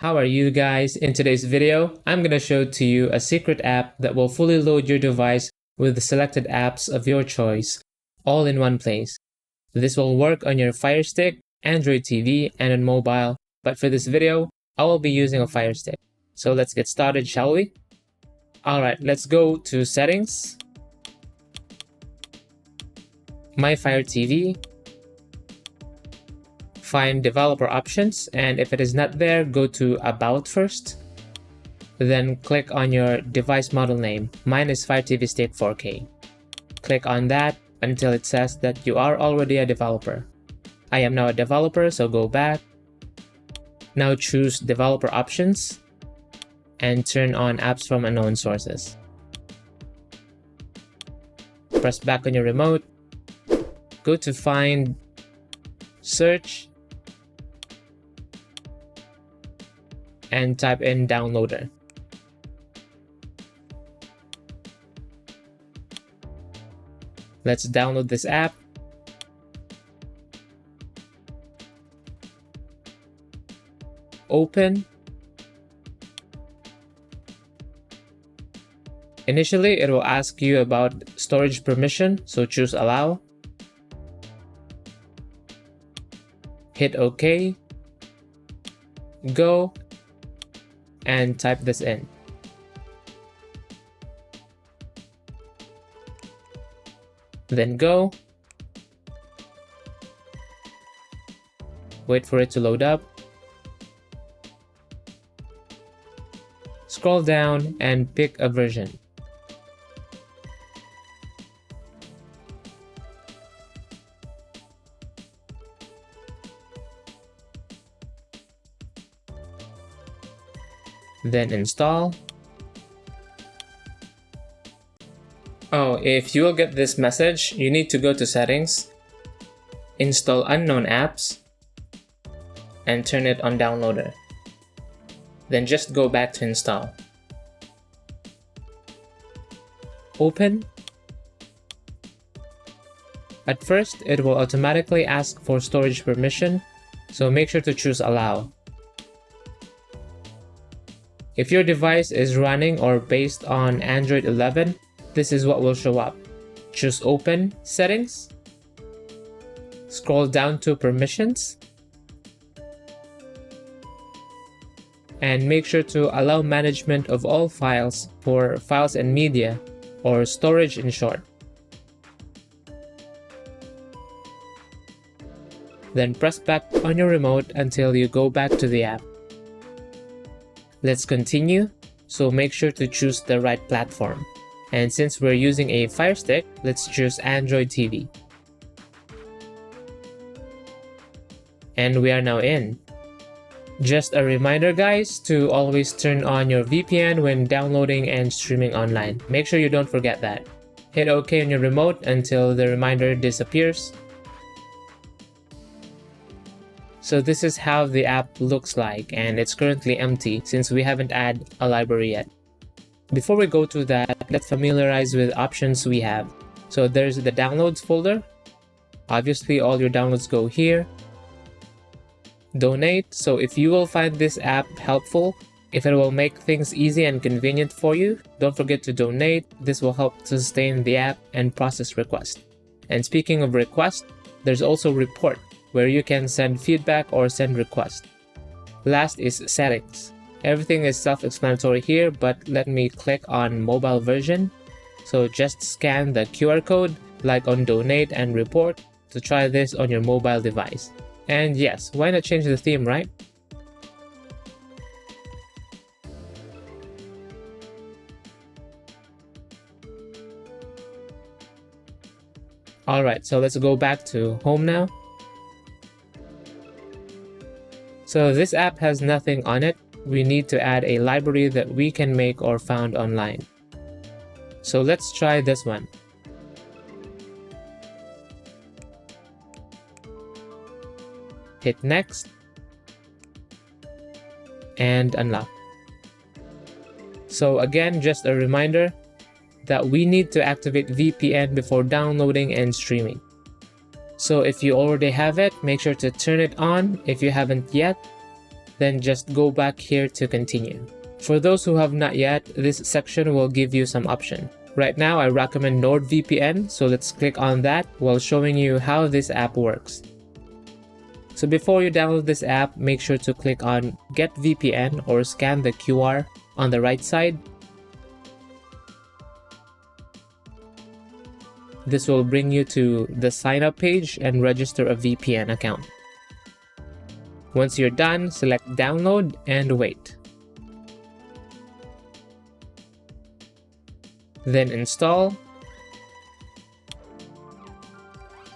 How are you guys? In today's video, I'm going to show to you a secret app that will fully load your device with the selected apps of your choice, all in one place. This will work on your Firestick, Android TV, and on mobile, but for this video, I will be using a Firestick. So let's get started, shall we? Alright, let's go to Settings, My Fire TV, find Developer Options, and if it is not there, go to About first. Then click on your device model name. Mine is Fire TV Stick 4K. Click on that until it says that you are already a developer. I am now a developer, so go back. Now choose Developer Options and turn on Apps from Unknown Sources. Press back on your remote. Go to Find, Search, and type in Downloader. Let's download this app. Open. Initially, it will ask you about storage permission, so choose Allow. Hit OK. Go. And type this in. Then go. Wait for it to load up. Scroll down and pick a version. Then install. Oh, if you will get this message, you need to go to Settings, install unknown apps, and turn it on Downloader. Then just go back to install. Open. At first, it will automatically ask for storage permission, so make sure to choose Allow. If your device is running or based on Android 11, this is what will show up. Choose Open, Settings, scroll down to Permissions, and make sure to allow management of all files for files and media, or storage in short. Then press back on your remote until you go back to the app. Let's continue, so make sure to choose the right platform. And since we're using a Fire Stick, let's choose Android TV. And we are now in. Just a reminder guys, to always turn on your VPN when downloading and streaming online. Make sure you don't forget that. Hit OK on your remote until the reminder disappears. So this is how the app looks like, and it's currently empty since we haven't added a library yet. Before we go to that, let's familiarize with options we have. So there's the Downloads folder. Obviously, all your downloads go here. Donate. So if you will find this app helpful, if it will make things easy and convenient for you, don't forget to donate. This will help to sustain the app and process requests. And speaking of requests, there's also Report, where you can send feedback or send requests. Last is Settings. Everything is self-explanatory here, but let me click on mobile version. So just scan the QR code like on Donate and Report to try this on your mobile device. And yes, why not change the theme, right? Alright, so let's go back to home now. So this app has nothing on it. We need to add a library that we can make or found online. So let's try this one. Hit Next and unlock. So again, just a reminder that we need to activate VPN before downloading and streaming. So if you already have it, make sure to turn it on if you haven't yet. then just go back here to continue. For those who have not yet, this section will give you some options. Right now, I recommend NordVPN, so let's click on that while showing you how this app works. So before you download this app, make sure to click on Get VPN or scan the QR on the right side. This will bring you to the sign up page and register a VPN account. Once you're done, select Download and wait. Then install.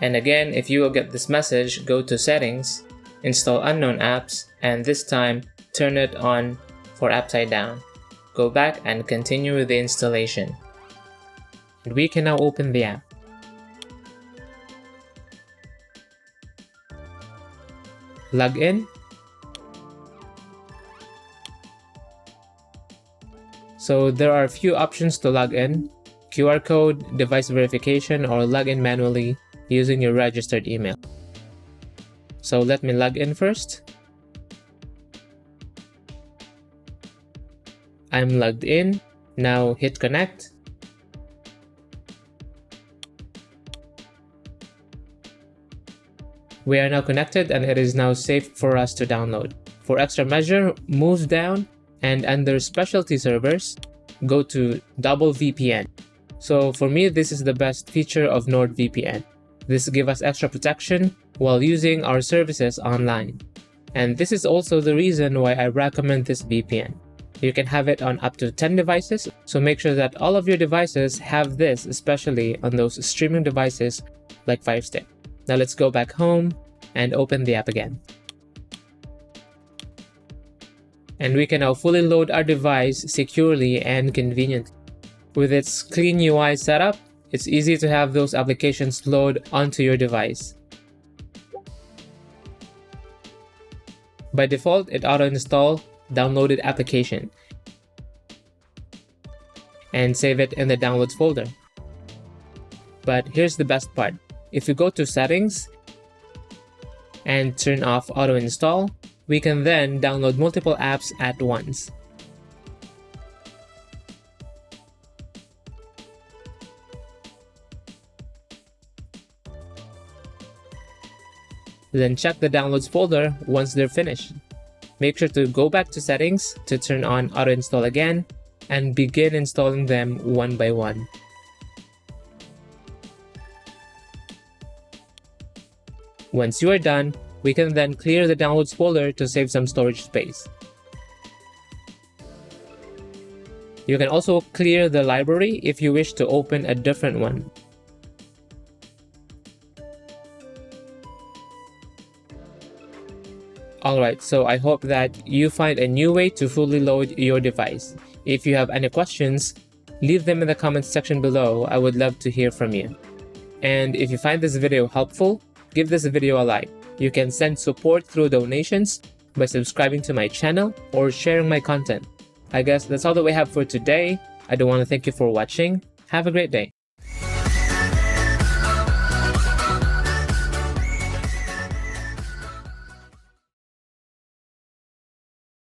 And again, if you will get this message, go to Settings, Install Unknown Apps, and this time turn it on for Upside Down. Go back and continue with the installation. And we can now open the app. Log in. So there are a few options to log in: QR code, device verification, or log in manually using your registered email. So let me log in first. I'm logged in. Now hit connect. We are now connected and it is now safe for us to download. For extra measure, move down and under specialty servers, go to double VPN. So for me, this is the best feature of NordVPN. This gives us extra protection while using our services online. And this is also the reason why I recommend this VPN. You can have it on up to 10 devices, so make sure that all of your devices have this, especially on those streaming devices like Firestick. Now let's go back home and open the app again. And we can now fully load our device securely and conveniently. With its clean UI setup, it's easy to have those applications load onto your device. By default, it auto-installs downloaded application and save it in the downloads folder. But here's the best part. If you go to Settings and turn off auto-install, we can then download multiple apps at once. Then check the downloads folder once they're finished. Make sure to go back to Settings to turn on auto-install again and begin installing them one by one. Once you are done, we can then clear the downloads folder to save some storage space. You can also clear the library if you wish to open a different one. Alright, so I hope that you find a new way to fully load your device. If you have any questions, leave them in the comments section below. I would love to hear from you. And if you find this video helpful, give this video a like. You can send support through donations by subscribing to my channel or sharing my content. I guess that's all that we have for today. I do want to thank you for watching. Have a great day.